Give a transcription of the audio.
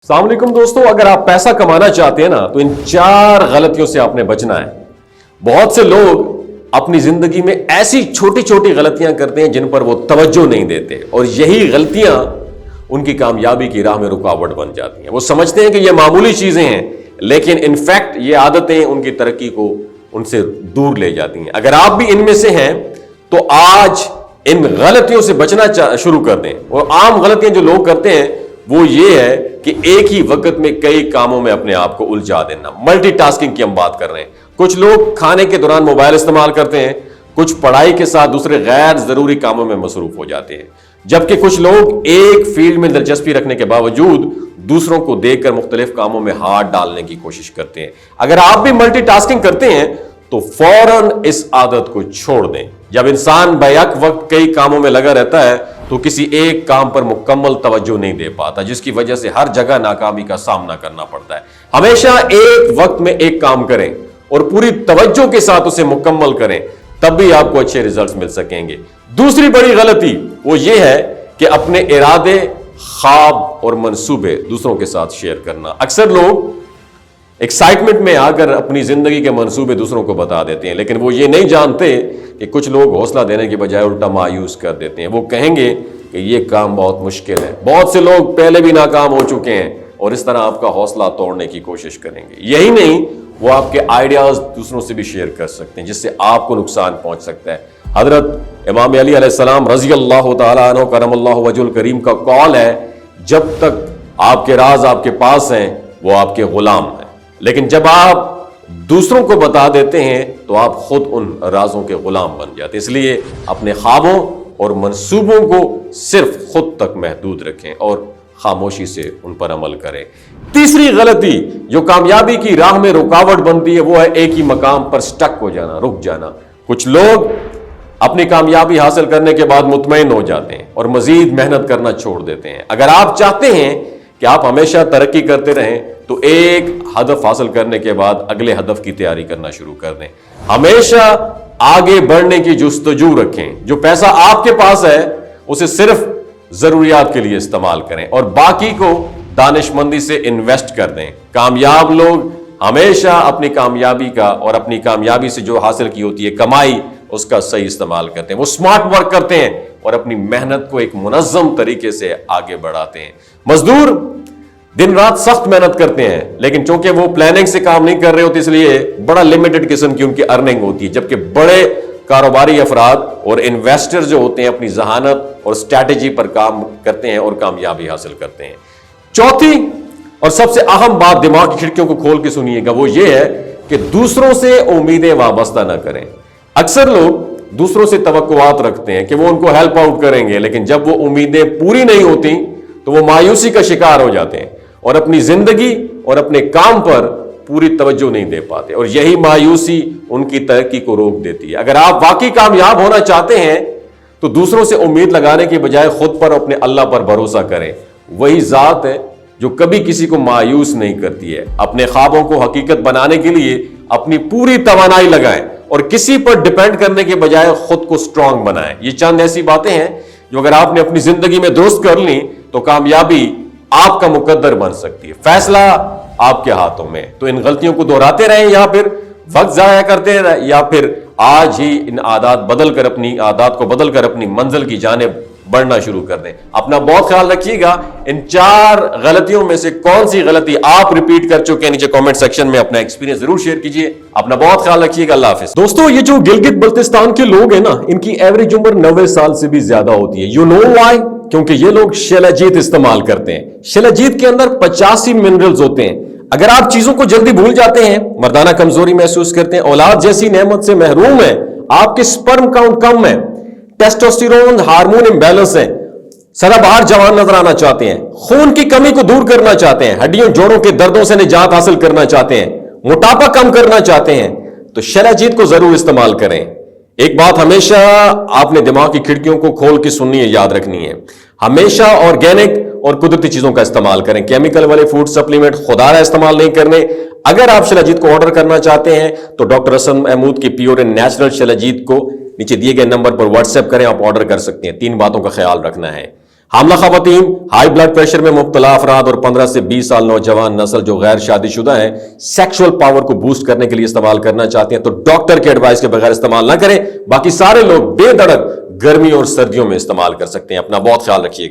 السلام علیکم دوستو، اگر آپ پیسہ کمانا چاہتے ہیں نا تو ان 4 غلطیوں سے آپ نے بچنا ہے۔ بہت سے لوگ اپنی زندگی میں ایسی چھوٹی چھوٹی غلطیاں کرتے ہیں جن پر وہ توجہ نہیں دیتے، اور یہی غلطیاں ان کی کامیابی کی راہ میں رکاوٹ بن جاتی ہیں۔ وہ سمجھتے ہیں کہ یہ معمولی چیزیں ہیں، لیکن انفیکٹ یہ عادتیں ان کی ترقی کو ان سے دور لے جاتی ہیں۔ اگر آپ بھی ان میں سے ہیں تو آج ان غلطیوں سے بچنا شروع کر دیں۔ اور عام غلطیاں جو لوگ کرتے ہیں وہ یہ ہے کہ ایک ہی وقت میں کئی کاموں میں اپنے آپ کو الجھا دینا۔ ملٹی ٹاسکنگ کی ہم بات کر رہے ہیں۔ کچھ لوگ کھانے کے دوران موبائل استعمال کرتے ہیں، کچھ پڑھائی کے ساتھ دوسرے غیر ضروری کاموں میں مصروف ہو جاتے ہیں، جبکہ کچھ لوگ ایک فیلڈ میں دلچسپی رکھنے کے باوجود دوسروں کو دیکھ کر مختلف کاموں میں ہاتھ ڈالنے کی کوشش کرتے ہیں۔ اگر آپ بھی ملٹی ٹاسکنگ کرتے ہیں تو فوراً اس عادت کو چھوڑ دیں۔ جب انسان بیک وقت کئی کاموں میں لگا رہتا ہے تو کسی ایک کام پر مکمل توجہ نہیں دے پاتا، جس کی وجہ سے ہر جگہ ناکامی کا سامنا کرنا پڑتا ہے۔ ہمیشہ ایک وقت میں ایک کام کریں اور پوری توجہ کے ساتھ اسے مکمل کریں، تب بھی آپ کو اچھے ریزلٹس مل سکیں گے۔ دوسری بڑی غلطی وہ یہ ہے کہ اپنے ارادے، خواب اور منصوبے دوسروں کے ساتھ شیئر کرنا۔ اکثر لوگ ایکسائٹمنٹ میں آ کر اپنی زندگی کے منصوبے دوسروں کو بتا دیتے ہیں، لیکن وہ یہ نہیں جانتے کہ کچھ لوگ حوصلہ دینے کے بجائے الٹا مایوس کر دیتے ہیں۔ وہ کہیں گے کہ یہ کام بہت مشکل ہے، بہت سے لوگ پہلے بھی ناکام ہو چکے ہیں، اور اس طرح آپ کا حوصلہ توڑنے کی کوشش کریں گے۔ یہی نہیں، وہ آپ کے آئیڈیاز دوسروں سے بھی شیئر کر سکتے ہیں، جس سے آپ کو نقصان پہنچ سکتا ہے۔ حضرت امام علی علیہ السلام رضی اللہ تعالیٰ عنہ کرم اللہ وجہ الکریم کا قول ہے، جب تک آپ کے راز آپ کے پاس ہیں وہ آپ کے غلام ہیں، لیکن جب آپ دوسروں کو بتا دیتے ہیں تو آپ خود ان رازوں کے غلام بن جاتے ہیں۔ اس لیے اپنے خوابوں اور منصوبوں کو صرف خود تک محدود رکھیں اور خاموشی سے ان پر عمل کریں۔ تیسری غلطی جو کامیابی کی راہ میں رکاوٹ بنتی ہے وہ ہے ایک ہی مقام پر سٹک ہو جانا، رک جانا۔ کچھ لوگ اپنی کامیابی حاصل کرنے کے بعد مطمئن ہو جاتے ہیں اور مزید محنت کرنا چھوڑ دیتے ہیں۔ اگر آپ چاہتے ہیں کہ آپ ہمیشہ ترقی کرتے رہیں تو ایک ہدف حاصل کرنے کے بعد اگلے ہدف کی تیاری کرنا شروع کر دیں۔ ہمیشہ آگے بڑھنے کی جستجو رکھیں۔ جو پیسہ آپ کے پاس ہے اسے صرف ضروریات کے لیے استعمال کریں اور باقی کو دانش مندی سے انویسٹ کر دیں۔ کامیاب لوگ ہمیشہ اپنی کامیابی کا اور اپنی کامیابی سے جو حاصل کی ہوتی ہے کمائی، اس کا صحیح استعمال کرتے ہیں۔ وہ سمارٹ ورک کرتے ہیں اور اپنی محنت کو ایک منظم طریقے سے آگے بڑھاتے ہیں۔ مزدور دن رات سخت محنت کرتے ہیں، لیکن چونکہ وہ پلاننگ سے کام نہیں کر رہے ہوتے، اس لیے بڑا لمیٹڈ قسم کی ان کی ارننگ ہوتی ہے، جبکہ بڑے کاروباری افراد اور انویسٹر جو ہوتے ہیں اپنی ذہانت اور اسٹریٹجی پر کام کرتے ہیں اور کامیابی حاصل کرتے ہیں۔ چوتھی اور سب سے اہم بات، دماغ کی کھڑکیوں کو کھول کے سنیے گا، وہ یہ ہے کہ دوسروں سے امیدیں وابستہ نہ کریں۔ اکثر لوگ دوسروں سے توقعات رکھتے ہیں کہ وہ ان کو ہیلپ آؤٹ کریں گے، لیکن جب وہ امیدیں پوری نہیں ہوتی تو وہ مایوسی کا شکار ہو جاتے ہیں اور اپنی زندگی اور اپنے کام پر پوری توجہ نہیں دے پاتے، اور یہی مایوسی ان کی ترقی کو روک دیتی ہے۔ اگر آپ واقعی کامیاب ہونا چاہتے ہیں تو دوسروں سے امید لگانے کے بجائے خود پر اپنے اللہ پر بھروسہ کریں۔ وہی ذات ہے جو کبھی کسی کو مایوس نہیں کرتی ہے۔ اپنے خوابوں کو حقیقت بنانے کے لیے اپنی پوری توانائی لگائیں اور کسی پر ڈیپینڈ کرنے کے بجائے خود کو سٹرونگ بنائیں۔ یہ چند ایسی باتیں ہیں جو اگر آپ نے اپنی زندگی میں درست کر لیں تو کامیابی آپ کا مقدر بن سکتی ہے۔ فیصلہ آپ کے ہاتھوں میں۔ تو ان غلطیوں کو دہراتے رہیں یا پھر وقت ضائع کرتے رہیں، یا پھر آج ہی ان عادات کو بدل کر اپنی منزل کی جانب بڑھنا شروع کر دیں۔ اپنا بہت خیال رکھیے گا۔ ان 4 غلطیوں میں سے کون سی غلطی آپ ریپیٹ کر چکے ہیں؟ نیچے کامنٹ سیکشن میں اپنا ایکسپیرینس ضرور شیئر کیجئے۔ اپنا بہت خیال رکھیے گا۔ اللہ حافظ۔ دوستو، یہ جو گلگت بلتستان کے لوگ ہیں نا، ان کی ایوریج عمر 90 سال سے بھی زیادہ ہوتی ہے۔ You know why? کیونکہ یہ لوگ شیلاجیت استعمال کرتے ہیں۔ شیلاجیت کے اندر 85 منرلز ہوتے ہیں۔ اگر آپ چیزوں کو جلدی بھول جاتے ہیں، مردانہ کمزوری محسوس کرتے ہیں، اولاد جیسی نعمت سے محروم ہیں، آپ کے سپرم کاؤنٹ کم ہے، ٹیسٹوسٹیرون ہارمون امبیلنس ہے، سدا بہار جوان نظر آنا چاہتے ہیں، خون کی کمی کو دور کرنا چاہتے ہیں، ہڈیوں جوڑوں کے دردوں سے نجات حاصل کرنا چاہتے ہیں، موٹاپا کم کرنا چاہتے ہیں، تو شیلاجیت کو ضرور استعمال کریں۔ ایک بات ہمیشہ آپ نے دماغ کی کھڑکیوں کو کھول کے سننی ہے، یاد رکھنی ہے۔ ہمیشہ آرگینک اور قدرتی چیزوں کا استعمال کریں۔ کیمیکل والے فوڈ سپلیمنٹ خودارہ استعمال نہیں کرنے۔ اگر آپ شیلاجیت کو آرڈر کرنا چاہتے ہیں تو ڈاکٹر حسن محمود کی پیور اینڈ نیچرل شیلاجیت کو نیچے دیے گئے نمبر پر واٹس ایپ کریں، آپ آرڈر کر سکتے ہیں۔ 3 باتوں کا خیال رکھنا ہے۔ حاملہ خواتین، ہائی بلڈ پریشر میں مبتلا افراد اور 15 سے 20 سال نوجوان نسل جو غیر شادی شدہ ہیں سیکشول پاور کو بوسٹ کرنے کے لیے استعمال کرنا چاہتے ہیں تو ڈاکٹر کے ایڈوائس کے بغیر استعمال نہ کریں. باقی سارے لوگ بے دھڑک گرمی اور سردیوں میں استعمال کر سکتے ہیں. اپنا بہت خیال رکھیے گا.